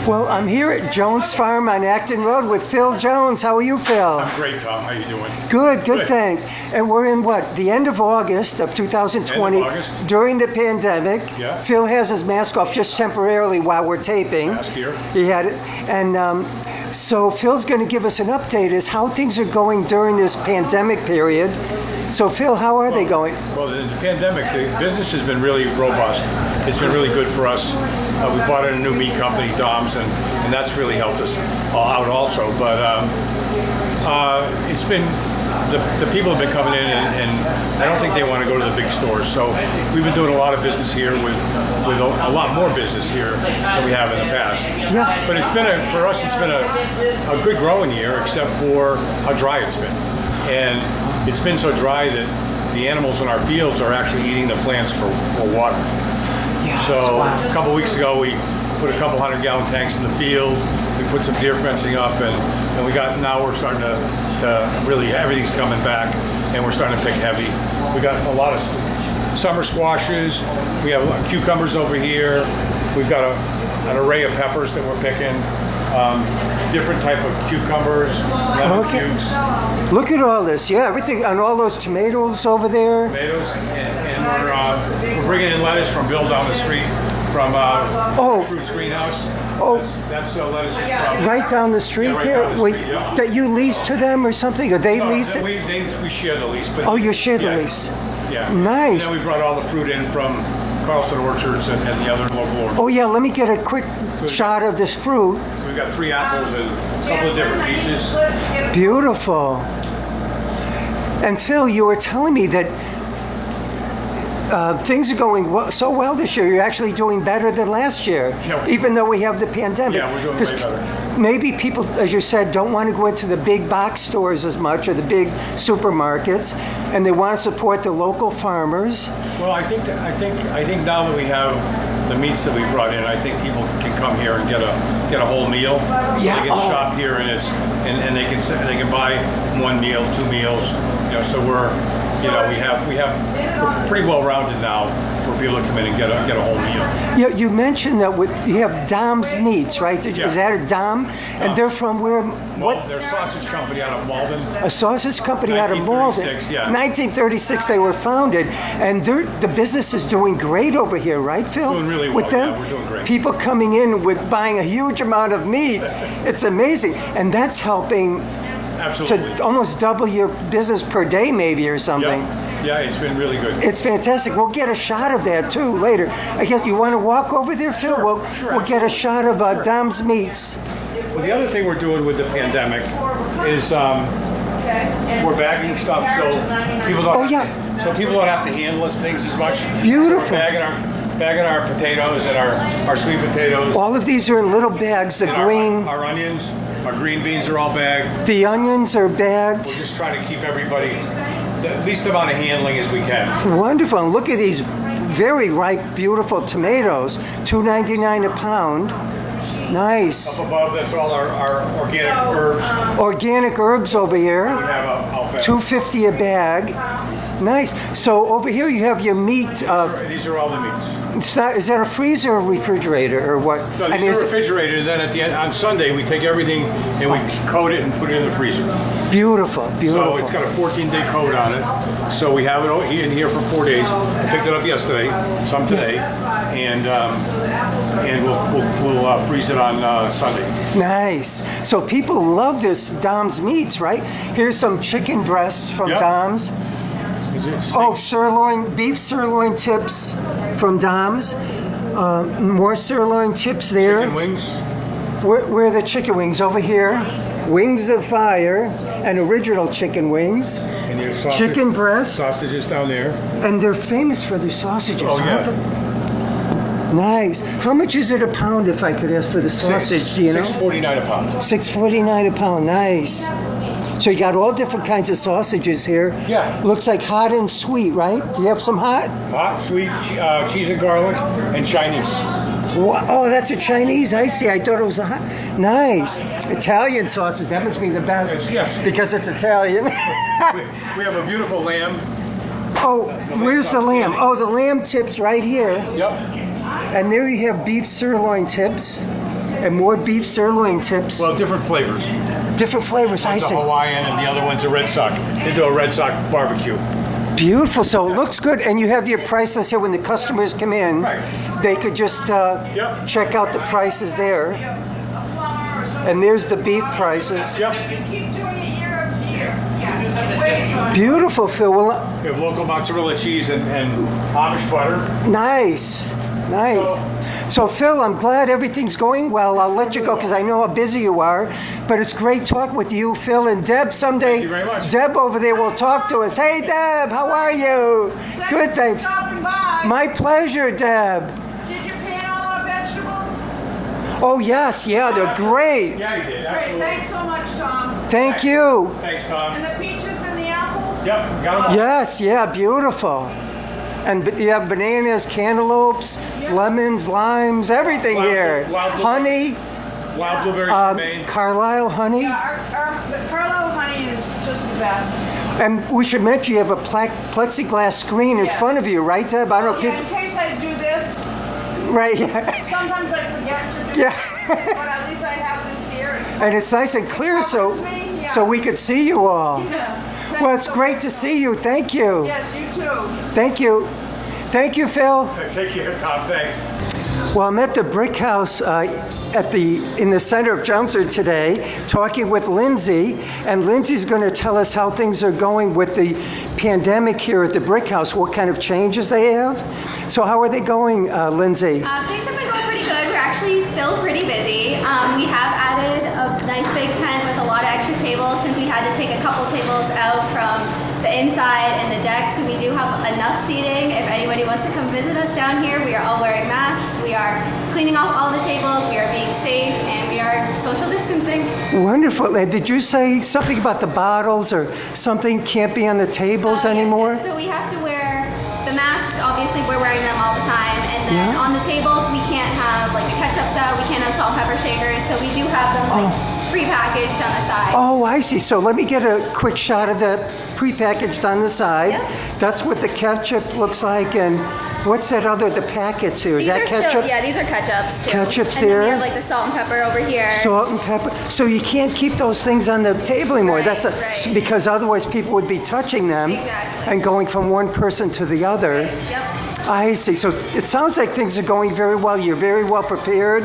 Well, I'm here at Jones Farm on Acton Road with Phil Jones. How are you, Phil? I'm great, Tom. How you doing? Good, thanks. And we're in what? The end of August of 2020. End of August. During the pandemic. Yeah. Phil has his mask off just temporarily while we're taping. Mask here. He had it. And so Phil's going to give us an update as how things are going during this pandemic period. So Phil, how are they going? Well, in the pandemic, the business has been really robust. It's been really good for us. We bought in a new meat company, Dom's, and that's really helped us out also. But it's been, the people have been coming in, and I don't think they want to go to the big stores. So we've been doing a lot of business here with a lot more business here than we have in the past. Yeah. But it's been for us, it's been a good growing year, except for how dry it's been. And it's been so dry that the animals in our fields are actually eating the plants for water. Yes, So wow. a couple weeks ago, we put a couple 100-gallon tanks in the field. We put some deer fencing up, and now we're starting to really, everything's coming back, and we're starting to pick heavy. We got a lot of summer squashes. We have cucumbers over here. We've got an array of peppers that we're picking. Different type of cucumbers, lemon cubes. Look at all this. Yeah, everything, and all those tomatoes over there. Tomatoes, and we're bringing in lettuce from Bill down the street from Fruits Greenhouse. Oh. That's lettuce from Right down the street right there? down the street, yeah. That you lease to them or something? Or they lease it? We share the lease. But Oh, you share the yeah, lease. Yeah. Nice. And then we brought all the fruit in from Carlson Orchards and the other local orchards. Oh, yeah, let me get a quick shot of this fruit. We've got 3 apples and a couple of different peaches. Beautiful. And Phil, you were telling me that things are going so well this year. You're actually doing better than last year, Yeah. even though we have the pandemic. Yeah, we're doing way better. Maybe people, as you said, don't want to go into the big box stores as much or the big supermarkets, and they want to support the local farmers. Well, I think now that we have the meats that we brought in, I think people can come here and get a whole meal. Yeah. They can shop here, and they can buy 1 meal, 2 meals. So we're pretty well rounded now for people to come in and get a whole meal. Yeah, you mentioned that you have Dom's Meats, right? Yeah. Is that a Dom? And they're from where? Well, they're a sausage company out of Malden. A sausage company out of Malden. 1936, yeah. 1936 they were founded, and the business is doing great over here, right, Phil? Doing really well. With them, Yeah, we're doing great. People coming in with buying a huge amount of meat. It's amazing, and that's helping Absolutely. to almost double your business per day, maybe, or something. Yeah, it's been really good. It's fantastic. We'll get a shot of that too later. I guess you want to walk over there, Phil? Sure, We'll get a shot of Dom's Meats. Well, the other thing we're doing with the pandemic is we're bagging stuff so people don't. Oh, yeah. So people don't have to handle things as much. Beautiful. So we're bagging our potatoes and our sweet potatoes. All of these are in little bags. The and green, our onions, our green beans are all bagged. the onions are bagged. We're just trying to keep everybody the least amount of handling as we can. Wonderful. And look at these very ripe, beautiful tomatoes. $2.99 a pound. Nice. Up above, that's all our organic herbs. Organic herbs over We here. have out back. $2.50 a bag. Nice. So over here you have your meat. These are all the meats. Is that a freezer or refrigerator or what? No, these are refrigerated, and then at the end, on Sunday, we take everything and we coat it and put it in the freezer. Beautiful, beautiful. So it's got a 14-day coat on it. So we have it in here for 4 days. I picked it up yesterday, some today, and we'll freeze it on Sunday. Nice. So people love this Dom's Meats, right? Here's some chicken breasts from Yep. Dom's. Oh, beef sirloin tips from Dom's. More sirloin tips there. Chicken wings. Where are the chicken wings? Over here. Wings of Fire and original chicken wings. And your sausage, Chicken breast. sausages down there. And they're famous for their sausages. Oh, yeah. Nice. How much is it a pound, if I could ask for the sausage? Do you know? $6.49 a pound. $6.49 a pound. Nice. So you got all different kinds of sausages here. Yeah. Looks like hot and sweet, right? Do you have some hot? Hot, sweet, cheese and garlic, and Chinese. Oh, that's a Chinese. I see. I thought it was a hot. Nice. Italian sausage. That must be the best. Yes. Because it's Italian. We have a beautiful lamb. Oh, where's the lamb? Oh, the lamb tips right here. Yep. And there you have beef sirloin tips. And more beef sirloin tips. Well, different flavors. Different flavors, I One's a see. Hawaiian and the other one's a Red Sox. They do a Red Sox barbecue. Beautiful. So it looks good. And you have your price list here when the customers come in. Right. They could just check out the prices there. And there's the beef prices. Yep. Beautiful, Phil. Well, We have local mozzarella cheese and Amish butter. nice. So, Phil, I'm glad everything's going well. I'll let you go because I know how busy you are. But it's great talking with you, Phil, and Deb. Someday, Thank you very much. Deb over there will talk to us. Hey, Deb, how are you? Good, thanks. Stopping by. My pleasure, Deb. Did you pan all our vegetables? Oh, yes, yeah, they're great. Yeah, you did. Great. Absolutely. Thanks so much, Tom. Thank you. Thanks, Tom. And the peaches and the apples? Yep, got them all. Yes, yeah, beautiful. And you have bananas, cantaloupes, lemons, limes, everything Wild- here. wild- Honey, Wild blueberries from Maine. Carlisle honey. Yeah, the Carlo honey is just the best. And we should mention you have a plexiglass screen in Yeah. front of you, right, Deb? I don't Yeah, know. in case I do this, Right, yeah. sometimes I forget to do Yeah. it, but at least I have this here. And it's nice and clear so Covers me, yeah. so we could see you all. Yeah. Well, it's great to see you. Thank you. Yes, you too. Thank you. Thank you, Phil. Take care, Tom. Thanks. Well, I'm at the Brick House in the center of Chelmsford today, talking with Lindsay, and Lindsay's going to tell us how things are going with the pandemic here at the Brick House, what kind of changes they have. So how are they going, Lindsay? Things have been going pretty good. We're actually still pretty busy. We have added a nice big tent with a lot of extra tables since we had to take a couple tables out from the inside and the deck, so we do have enough seating. If anybody wants to come visit us down here, we are all wearing masks. We are cleaning off all the tables. We are being safe, and we are social distancing. Wonderful. And did you say something about the bottles or something can't be on the tables Yes, anymore? yes. So we have to wear the masks. Obviously, we're wearing them all the time. And then Yeah. on the tables, we can't have like the ketchups out. We can't have salt, pepper shakers. So we do have them like prepackaged on the side. Oh, I see. So let me get a quick shot of the prepackaged on the side. Yep. That's what the ketchup looks like. And what's that other, the packets here? Is These that are ketchup? still, yeah, these are ketchups too. Ketchup's and then there. we have like the salt and pepper over here. Salt and pepper. So you can't keep those things on the table anymore. Right, That's right. because otherwise people would be touching them Exactly. and going from one person to the other. Yep. I see. So it sounds like things are going very well. You're very well prepared.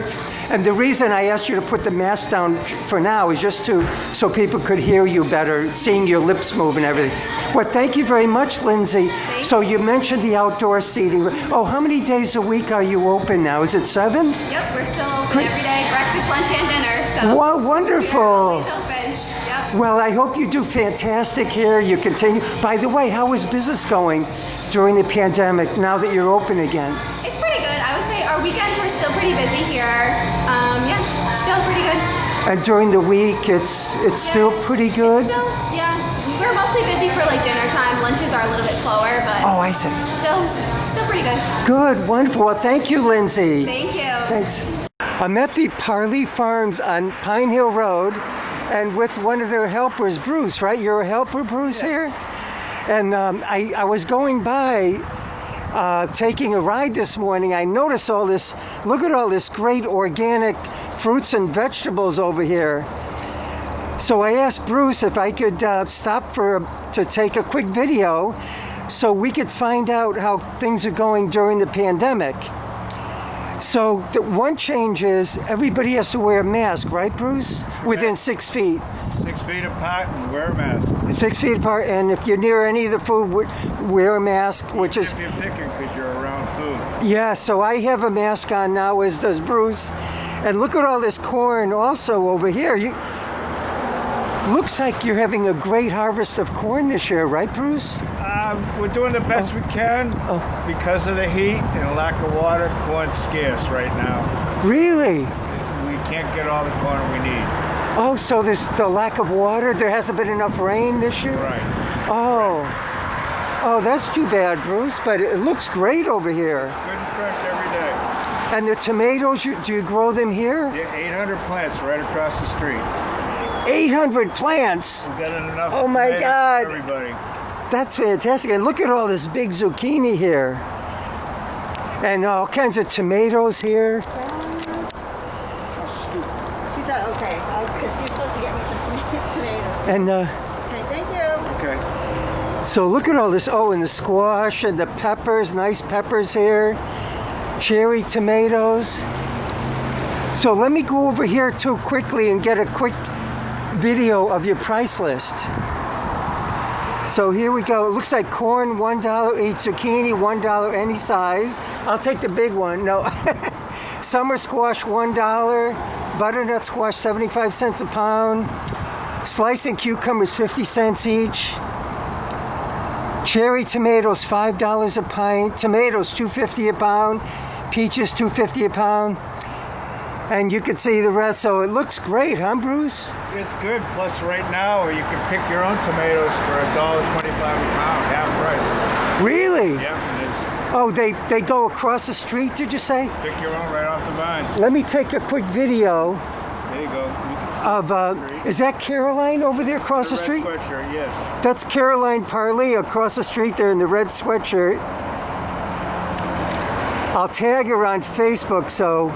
And the reason I asked you to put the mask down for now is just so people could hear you better, seeing your lips move and everything. Well, thank you very much, Lindsay. So you mentioned the outdoor seating. Oh, how many days a week are you open now? Is it 7? Yep, we're still open every day, breakfast, lunch, and dinner. So Wow, we're wonderful. always open. Yep. Well, I hope you do fantastic here. You continue. By the way, how is business going during the pandemic now that you're open again? It's pretty good. I would say our weekends we're still pretty busy here. Yeah, still pretty good. And during the week, it's still pretty good? Still, yeah, we're mostly busy for like dinner time. Lunches are a little bit slower, but Oh, I see. still pretty good. Good, wonderful. Well, thank you, Lindsay. Thank you. Thanks. I'm at the Parley Farms on Pine Hill Road and with one of their helpers, Bruce, right? You're a helper, Bruce, here? And I was going by taking a ride this morning. I noticed all this, look at all this great organic fruits and vegetables over here. So I asked Bruce if I could stop to take a quick video so we could find out how things are going during the pandemic. So the one change is everybody has to wear a mask, right, Bruce? Within 6 feet. 6 feet apart and wear a mask. 6 feet apart, and if you're near any of the food, wear a mask, which is, If you're picking because you're around food. yeah, so I have a mask on now, as does Bruce. And look at all this corn also over here. Looks like you're having a great harvest of corn this year, right, Bruce? We're doing the best we can because of the heat and lack of water. Corn's scarce right now. Really? We can't get all the corn we need. Oh, so there's the lack of water? There hasn't been enough rain this year? Right. Oh, that's too bad, Bruce, but it looks great over here. Good and fresh every day. And the tomatoes, do you grow them here? Yeah, 800 plants right across the street. 800 plants! We've got enough Oh my tomatoes God. for everybody. That's fantastic. And look at all this big zucchini here. And all kinds of tomatoes here. And Okay, thank you. Okay. so look at all this. Oh, and the squash and the peppers, nice peppers here. Cherry tomatoes. So let me go over here too quickly and get a quick video of your price list. So here we go. It looks like corn, $1 each, zucchini, $1 any size. I'll take the big one. No. Summer squash, $1. Butternut squash, 75 cents a pound. Slicing cucumbers, 50 cents each. Cherry tomatoes, $5 a pint. Tomatoes, $2.50 a pound. Peaches, $2.50 a pound. And you can see the rest. So it looks great, huh, Bruce? It's good. Plus, right now, you can pick your own tomatoes for $1.25 a pound, half price. Really? Yep, and it's Oh, they go across the street, did you say? pick your own right off the vine. Let me take a quick video There you go. You can see of, the street. is that Caroline over there across the red street? sweatshirt, yes. That's Caroline Parley across the street there in the red sweatshirt. I'll tag her on Facebook so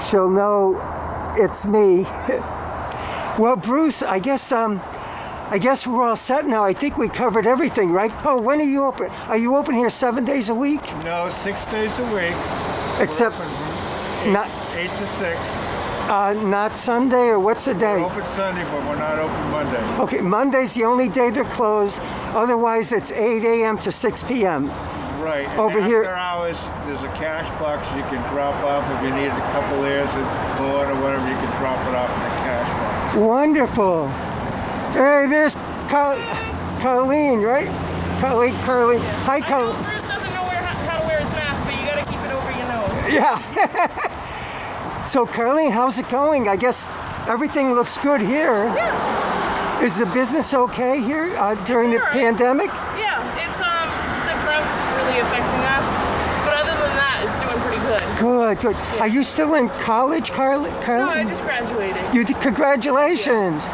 she'll know it's me. Well, Bruce, I guess we're all set now. I think we covered everything, right? Oh, when are you open? Are you open here 7 days a week? No, 6 days a week. Except We're open from not 8 to 6. not Sunday, or what's the We're day? open Sunday, but we're not open Monday. Okay, Monday's the only day they're closed. Otherwise, it's 8 a.m. to 6 p.m. Right. And Over after here- hours, there's a cash box you can drop off if you need a couple layers of corn or whatever. You can drop it off in the cash box. Wonderful. Hey, there's Colleen, right? Colleen. Hi, Colleen. Bruce doesn't know how to wear his mask, but you gotta keep it over your nose. Yeah. So, Colleen, how's it going? I guess everything looks good here. Yeah, Is the business okay here during the all right. pandemic? yeah. It's the drought's really affecting us, but other than that, it's doing pretty good. Good. Are you still in college, Carly? No, I just graduated. You did, congratulations.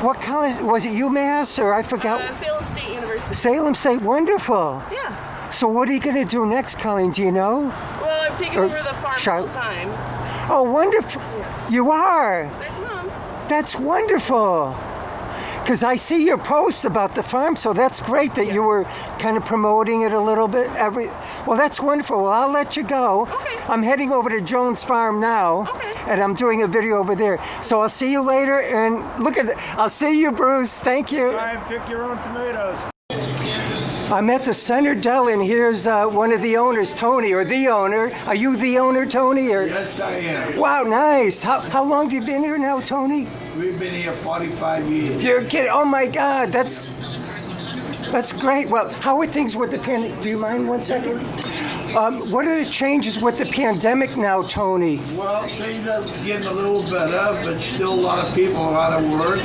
What college was it? UMass or I forgot? Salem State University. Salem State. Wonderful. Yeah. So what are you going to do next, Colleen? Do you know? Well, I've taken Or over the farm Charlotte. full time. Oh, wonderful. You are. There's Mom. That's wonderful. Because I see your posts about the farm, so that's great that you were kind of promoting it a little bit. Well, that's wonderful. Well, I'll let you go. Okay. I'm heading over to Jones Farm now, Okay. and I'm doing a video over there. So I'll see you later, and look at it. I'll see you, Bruce. Thank you. Try and pick your own tomatoes. I'm at the Center Dell, and here's one of the owners, Tony, or the owner. Are you the owner, Tony? Or? Yes, I am. Wow, nice. How long have you been here now, Tony? We've been here 45 years. You're kidding. Oh my God, that's great. Well, how are things with the pandemic? Do you mind 1 second? What are the changes with the pandemic now, Tony? Well, things are getting a little better, but still a lot of people are out of work.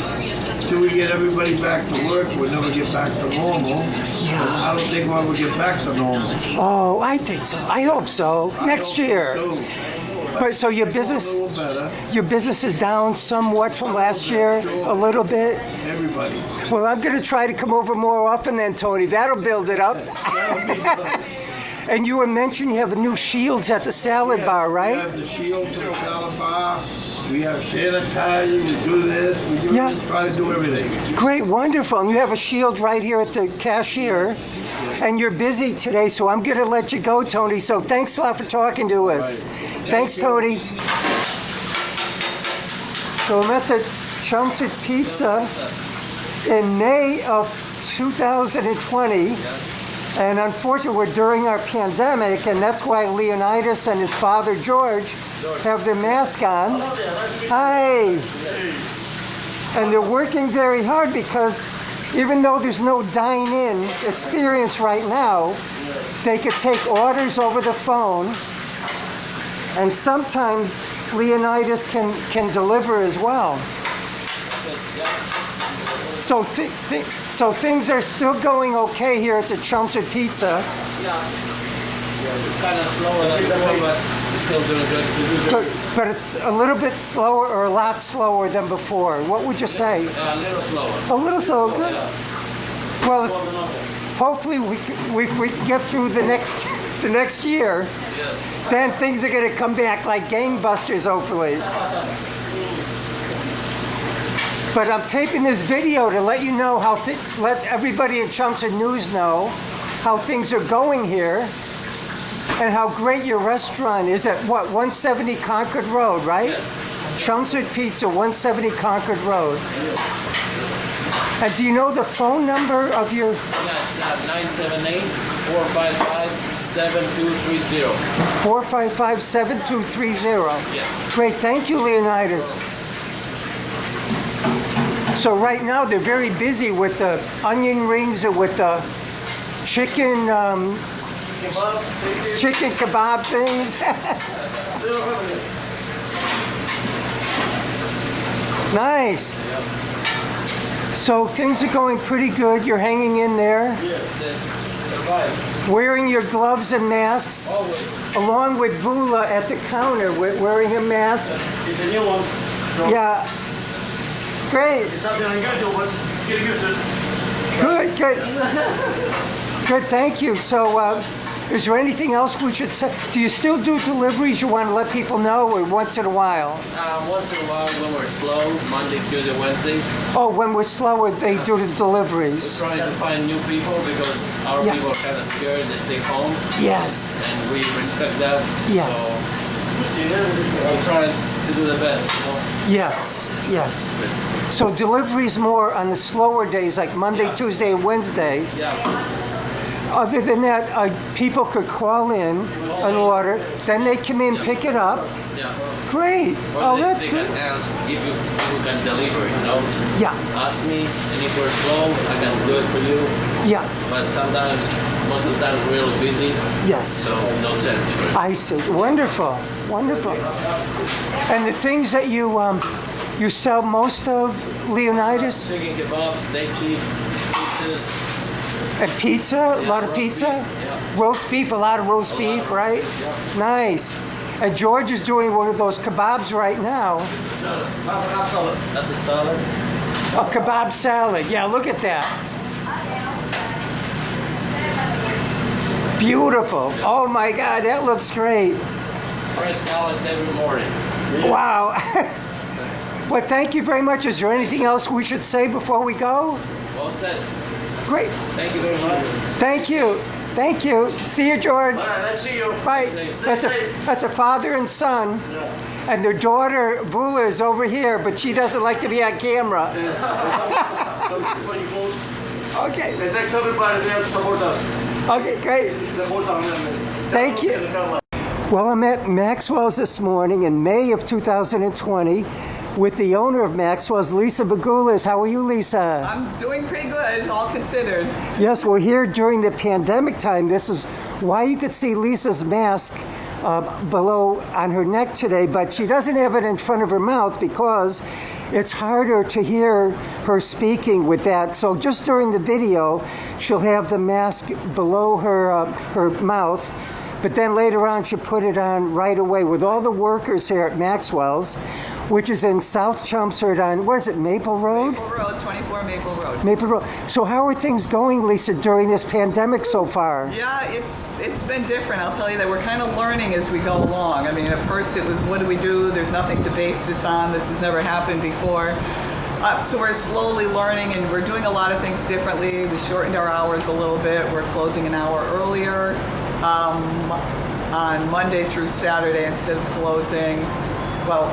Till we get everybody back to work, we'll never get back to normal. But I don't think we'll ever get back to normal. Oh, I think so. I hope so. Next year. So, But so your a business, little better, is down somewhat from last year, a little bit. everybody. Well, I'm going to try to come over more often then, Tony. That'll build it up. And you were mentioning you have new shields at the salad bar, We right? have the shield for the salad bar. We have sanitizer. We do this. We do Yeah. this. Try to do everything. Great, wonderful. And you have a shield right here at the cashier. And you're busy today, so I'm going to let you go, Tony. So thanks a lot for talking to us. Thanks, Tony. So I'm at the Chelmsford Pizza in May of 2020. And unfortunately, we're during our pandemic, and that's why Leonidas and his father, George, have their mask on. Hi. And they're working very hard because even though there's no dine-in experience right now, they could take orders over the phone, and sometimes Leonidas can deliver as well. So, so things are still going okay here at the Chelmsford Pizza. Kind of slower than before, but we're still doing good. But it's a little bit slower, or a lot slower than before. What would you say? A little slower. A little slower. Good. Well, hopefully we can get through the next year. Yes. Then things are going to come back like gangbusters, hopefully. But I'm taping this video to let you know how, let everybody at Chelmsford News know how things are going here and how great your restaurant is at what, 170 Concord Road, right? Yes. Chelmsford Pizza, 170 Concord Road. And do you know the phone number of your? Yeah, it's 978-455-7230. 455-7230. Yes. Great, thank you, Leonidas. So right now they're very busy with the onion rings and with the chicken chicken kebab things. Nice. So things are going pretty good. You're hanging in there. Wearing your gloves and masks. Always. Along with Vula at the counter wearing a mask. It's a new one. Yeah. Great. It's something unusual, but get used to it. Good, good. Good, thank you. So, is there anything else we should say? Do you still do deliveries you want to let people know, or once in a while? Once in a while when we're slow, Monday, Tuesday, Wednesdays. Oh, when we're slower, they do the We're deliveries. trying to find new people because our Yeah. people are kind of scared. They stay home, Yes, and we respect that. Yes. So we're trying to do the best. You know? yes, yes. So deliveries more on the slower days, like Monday, Tuesday, and Wednesday. Yeah. Other than that, people could call in an order, then they come in, pick it up. Yeah. Great. Or Oh, they that's can good. ask if you can deliver. You know. Yeah, Ask me, and if we're slow, I can do it for you. yeah, But sometimes, most of the time, we're really busy, yes. so no chance for it. I see. Wonderful, wonderful. And the things that you sell most of, Leonidas? Chicken kebabs, steak cheap, pizzas. And pizza? A lot of roast pizza? beef, yeah. Roast beef, a lot of roast beef, right? Nice. And George is doing one of those kebabs right now. Salad. That's a salad. A kebab salad. Yeah, look at that. Beautiful. Oh my God, that looks great. Fresh salads every morning. Wow. Well, thank you very much. Is there anything else we should say before we go? Well said. Great. Thank you very much. Thank you. Thank you. See you, George. All right, let's see you. Bye. That's a father and son. And their daughter, Vula, is over here, but she doesn't like to be on camera. Okay. And thanks everybody there to support us. Okay, great. The whole time. Thank you. Well, I'm at Maxwell's this morning in May of 2020 with the owner of Maxwell's, Lisa Bagulas. How are you, Lisa? I'm doing pretty good, all considered. Yes, we're here during the pandemic time. This is why you could see Lisa's mask below on her neck today, but she doesn't have it in front of her mouth because it's harder to hear her speaking with that. So just during the video, she'll have the mask below her mouth, but then later on she'll put it on right away with all the workers here at Maxwell's, which is in South Chelmsford on, what is it, Maple Road? Maple Road, 24 Maple Road. Maple Road. So how are things going, Lisa, during this pandemic so far? Yeah, it's been different. I'll tell you that we're kind of learning as we go along. I mean, at first it was, what do we do? There's nothing to base this on. This has never happened before. So we're slowly learning, and we're doing a lot of things differently. We shortened our hours a little bit. We're closing an hour earlier on Monday through Saturday instead of closing. Well,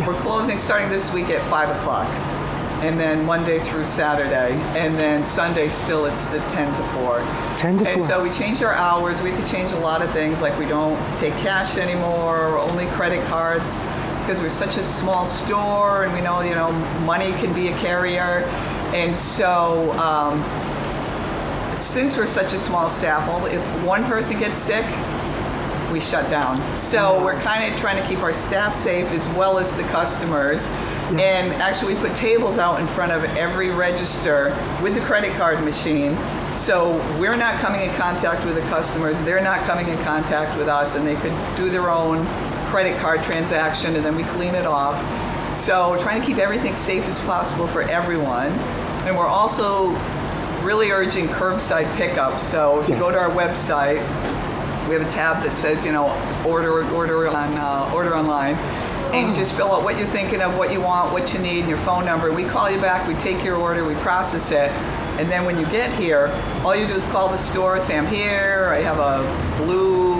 we're closing starting this week at 5 o'clock. And then Monday through Saturday. And then Sunday still it's the 10 to 4. 10 to 4. And so we changed our hours. We had to change a lot of things, like we don't take cash anymore, only credit cards, because we're such a small store, and we know, money can be a carrier. And so since we're such a small staff, if one person gets sick, we shut down. So we're kind of trying to keep our staff safe as well as the customers. And actually we put tables out in front of every register with the credit card machine. So we're not coming in contact with the customers, they're not coming in contact with us, and they could do their own credit card transaction, and then we clean it off. So we're trying to keep everything safe as possible for everyone. And we're also really urging curbside pickup. So if you go to our website, we have a tab that says, order online. And you just fill out what you're thinking of, what you want, what you need, and your phone number. We call you back, we take your order, we process it. And then when you get here, all you do is call the store, say, I'm here, I have a blue,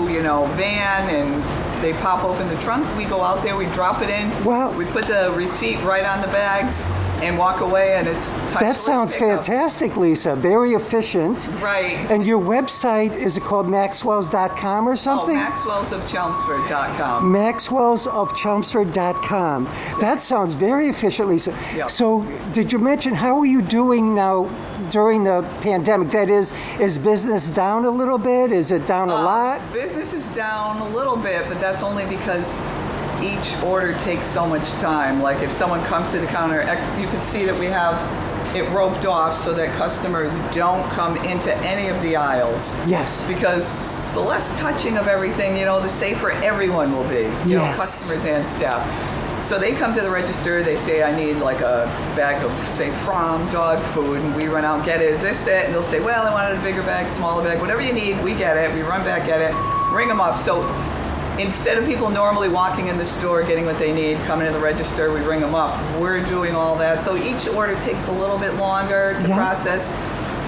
van, and they pop open the trunk. We go out there, we drop it in. Wow. We put the receipt right on the bags and walk away, and it's touchless. That sounds pickup. fantastic, Lisa. Very efficient. Right. And your website, is it called maxwells.com or something? maxwellsofchelmsford.com. maxwellsofchelmsford.com. That sounds very efficient, Lisa. Yeah. So did you mention, how are you doing now during the pandemic? That is business down a little bit? Is it down a lot? Business is down a little bit, but that's only because each order takes so much time. Like if someone comes to the counter, you can see that we have it roped off so that customers don't come into any of the aisles. Yes. Because the less touching of everything, the safer everyone will be. Yes. Customers and staff. So they come to the register, they say, I need like a bag of, say, From dog food, and we run out and get it. Is this it? And they'll say, well, I wanted a bigger bag, smaller bag, whatever you need, we get it. We run back, get it, ring them up. So instead of people normally walking in the store, getting what they need, coming to the register, we ring them up. We're doing all that. So each order takes a little bit longer to process.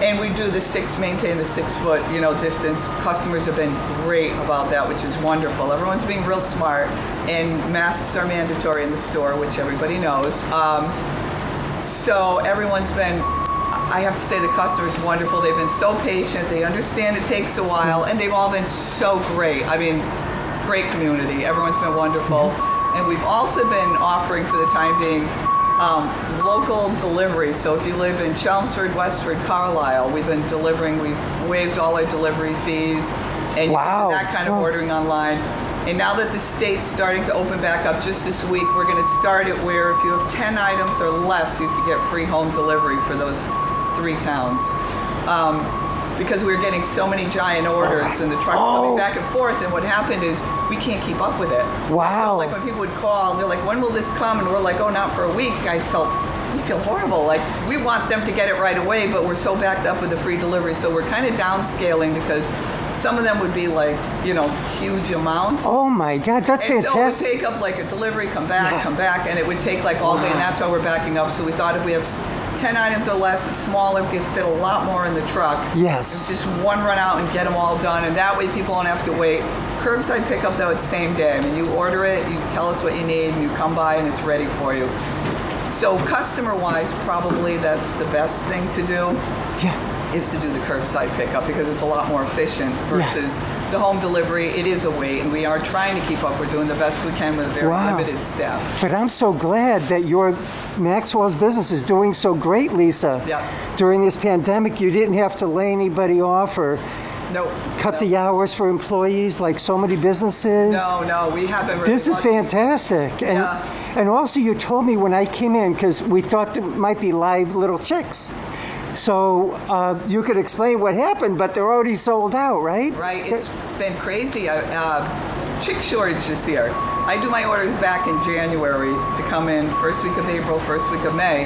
And we do maintain the 6 foot, distance. Customers have been great about that, which is wonderful. Everyone's being real smart, and masks are mandatory in the store, which everybody knows. So everyone's been, I have to say, the customers wonderful. They've been so patient. They understand it takes a while, and they've all been so great. I mean, great community. Everyone's been wonderful. And we've also been offering, for the time being, local delivery. So if you live in Chelmsford, Westford, Carlisle, we've been delivering. We've waived all our delivery fees, and you can do that kind of ordering online. And now that the state's starting to open back up just this week, we're going to start it where if you have 10 items or less, you can get free home delivery for those 3 towns. Because we were getting so many giant orders and the trucks coming back and forth, and what happened is we can't keep up with it. Wow. So like when people would call and they're like, when will this come? And we're like, oh, not for a week. We feel horrible. Like, we want them to get it right away, but we're so backed up with the free delivery. So we're kind of downscaling because some of them would be like, huge amounts. Oh my God, that's fantastic. So it would take up like a delivery, come back, and it would take like all day, and that's why we're backing up. So we thought if we have 10 items or less, it's smaller, we can fit a lot more in the truck. Yes. It's just one run out and get them all done, and that way people don't have to wait. Curbside pickup, though, it's same day. I mean, you order it, you tell us what you need, and you come by and it's ready for you. So customer-wise, probably that's the best thing to do. Yeah. Is to do the curbside pickup because it's a lot more efficient versus the home delivery. It is a wait, and we are trying to keep up. We're doing the best we can with a very limited staff. But I'm so glad that your Maxwell's business is doing so great, Lisa. Yeah. During this pandemic, you didn't have to lay anybody off or cut the hours for employees like so many businesses. No, we haven't. Really This is fantastic. And also you told me when I came in, because we thought there might be live little chicks. So you could explain what happened, but they're already sold out, right? Right. It's been crazy. Chick shortage this year. I do my orders back in January to come in first week of April, first week of May.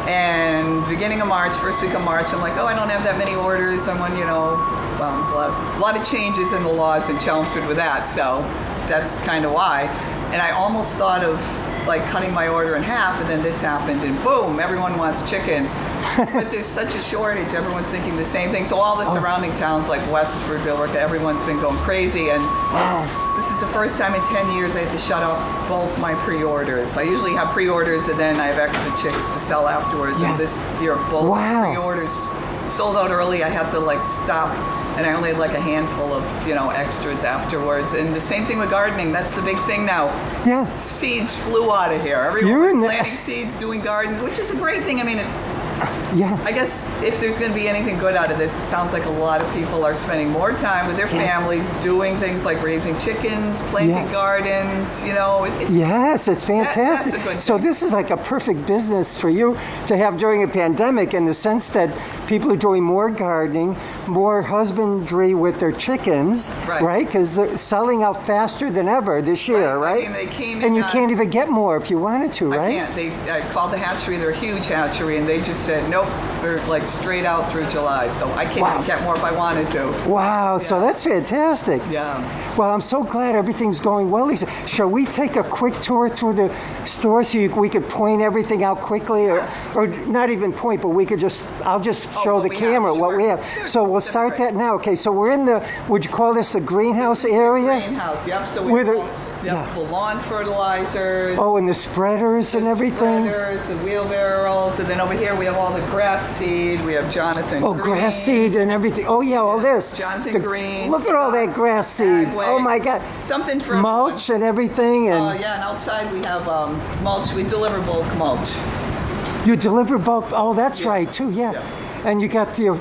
And beginning of March, first week of March, I'm like, I don't have that many orders. I'm on, there's a lot of changes in the laws in Chelmsford with that. So that's kind of why. And I almost thought of like cutting my order in half, and then this happened, and boom, everyone wants chickens. But there's such a shortage, everyone's thinking the same thing. So all the surrounding towns like Westford, Billerica, everyone's been going crazy, and this is the first time in 10 years I have to shut off both my pre-orders. I usually have pre-orders and then I have extra chicks to sell afterwards, and this year both pre-orders sold out early. I had to like stop, and I only had like a handful of extras afterwards. And the same thing with gardening. That's the big thing now. Yeah. Seeds flew out of here. Everyone's planting seeds, doing gardens, which is a great thing. I mean, I guess if there's going to be anything good out of this, it sounds like a lot of people are spending more time with their families doing things like raising chickens, planting gardens, Yes, it's fantastic. That's a good so thing. this is like a perfect business for you to have during a pandemic, in the sense that people are doing more gardening, more husbandry with their chickens, right? Because they're selling out faster than ever this year, right? I mean, they came in and you can't even get more if you wanted to, right? I can't. I called the hatchery. They're a huge hatchery, and they just said, no, Nope, they're like straight out through July, so I can't even get more if I wanted to. Wow, so that's fantastic. Yeah. Well, I'm so glad everything's going well, Lisa. Shall we take a quick tour through the store so we could point everything out quickly, or not even point, but I'll just show what the we camera have, what sure. we have. So we'll start that now. Okay, so we're in the, would you call this the greenhouse area? Greenhouse, yep. So we Where have the- the lawn fertilizers. Oh, and the spreaders and everything? Spreaders and wheelbarrows, and then over here we have all the grass seed. We have Jonathan Oh, Green. grass seed and everything. Oh, yeah, all this. Jonathan Green. Look at all that Scott's, grass seed. Agway. Oh, my God. Something for Mulch and everything. And yeah, and outside we have mulch. We deliver bulk mulch. you deliver bulk. Oh, that's right, too, yeah. And you got your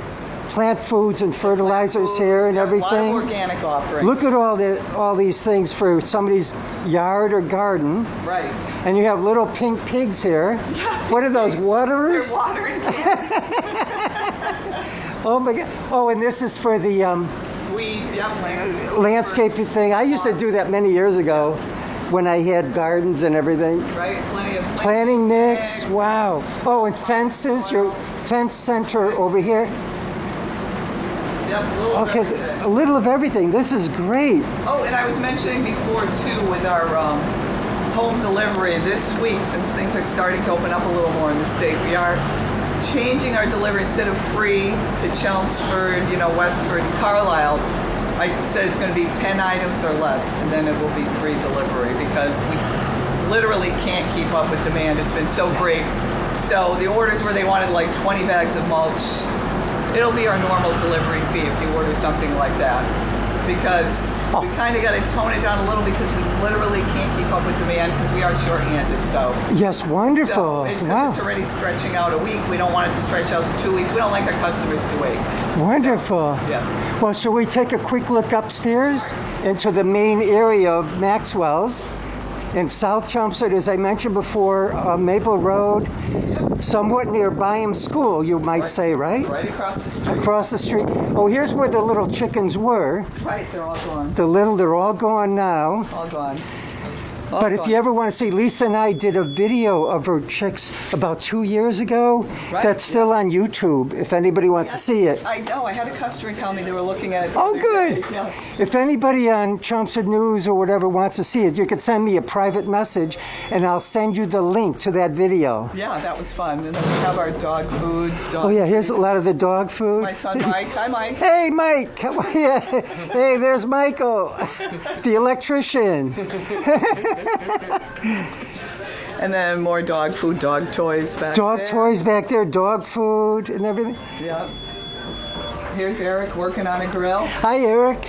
plant foods and fertilizers here and Yeah, everything. A lot of organic offerings. Look at all these things for somebody's yard or garden. Right. And you have little pink pigs here. Yeah, What are those, pigs. waterers? They're watering cans. Oh, my God. Oh, and this is for the Weeds, yep. landscaping thing. I used to do that many years ago when I had gardens and everything. Right, plenty of Planting mix, wow. Oh, and fences, your fence center over here. Yep, a little Okay, bit of everything. a little of everything. This is great. Oh, and I was mentioning before too with our home delivery this week, since things are starting to open up a little more in the state, we are changing our delivery instead of free to Chelmsford, Westford, Carlisle. I said it's going to be 10 items or less, and then it will be free delivery because we literally can't keep up with demand. It's been so great. So the orders where they wanted like 20 bags of mulch, it'll be our normal delivery fee if you order something like that. Because we kind of got to tone it down a little because we literally can't keep up with demand because we are short-handed. So Yes, wonderful. so it's, 'cause Wow. it's already stretching out a week. We don't want it to stretch out to 2 weeks. We don't like our customers to wait. Wonderful. Yeah. Well, shall we take a quick look upstairs into the main area of Maxwell's in South Chelmsford, as I mentioned before, Maple Road, somewhat near Byam School, you might say, right? Right across the street. Across the street. Oh, here's where the little chickens were. Right, they're all gone. They're all gone now. All gone. But if you ever want to see, Lisa and I did a video of her chicks about 2 years ago. Right, That's still on YouTube, if anybody wants to see it. I know. I had a customer tell me they were looking at it. Oh, good. Yeah. If anybody on Chelmsford News or whatever wants to see it, you can send me a private message, and I'll send you the link to that video. Yeah, that was fun. And then we have our dog food. Oh, yeah, here's a lot of the dog food. My son Mike. Hi, Mike. Hey, Mike. How are you? Hey, there's Michael, the electrician. And then more dog food, dog toys back Dog there. toys back there, dog food and everything. Yeah. Here's Eric working on a grill. Hi, Eric.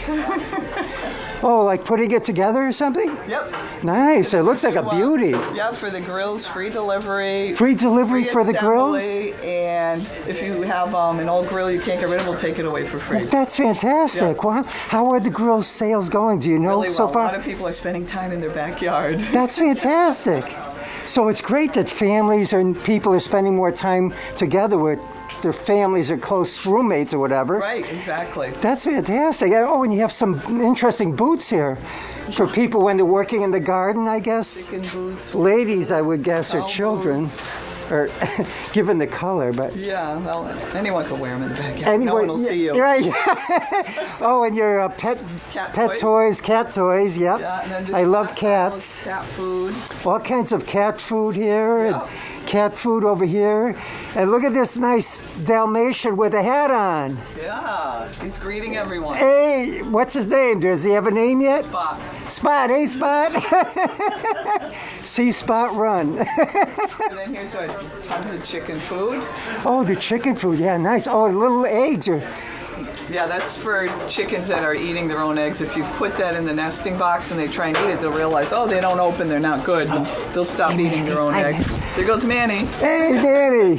Oh, like putting it together or something? Yep. Nice. It looks like a beauty. Yeah, for the grills, free delivery. Free delivery free for the grills? assembly, And if you have an old grill you can't get rid of, we'll take it away for free. That's fantastic. Yeah. Wow. How are the grill sales going? Do you know Really so well. far? A lot of people are spending time in their backyard. That's fantastic. So it's great that families and people are spending more time together with their families or close roommates or whatever. Right, exactly. That's fantastic. Oh, and you have some interesting boots here for people when they're working in the garden, I guess. Chicken boots. Ladies, I would guess, or Towel children, boots. or given the color, but Yeah, well, anyone can wear them in the backyard. No one will see you. Right. Oh, and your pet Cat toys, cat toys. Yep. Yeah, and then this I love last cats. aisle is cat food. All kinds of cat food here, Yeah. and cat food over here. And look at this nice Dalmatian with a hat on. Yeah, he's greeting everyone. Hey, what's his name? Does he have a name yet? Spot. Spot, hey Spot. See Spot run. And then here's our tons of chicken food. Oh, the chicken food, yeah, nice. Oh, little eggs are. Yeah, that's for chickens that are eating their own eggs. If you put that in the nesting box and they try and eat it, they'll realize, oh, they don't open, they're not good. And they'll stop eating their own eggs. There goes Manny. Hey, Danny,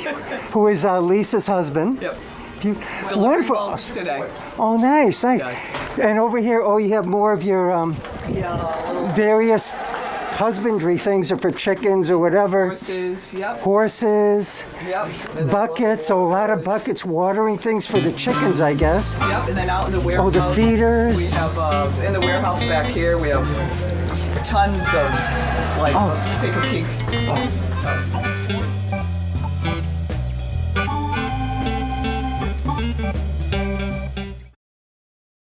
who is Lisa's husband. Yep. Wonderful. Delivering mulch today. Oh, nice, nice. Yeah. And over here, oh, you have more of your Yeah, various husbandry things are for chickens or whatever. horses. Yep. Horses, Yep. And then buckets, so a lot of buckets, watering things for the chickens, I guess. Yep. And then out in the warehouse. Oh, the feeders. We have in the warehouse back here. We have tons of like. Oh. Take a peek.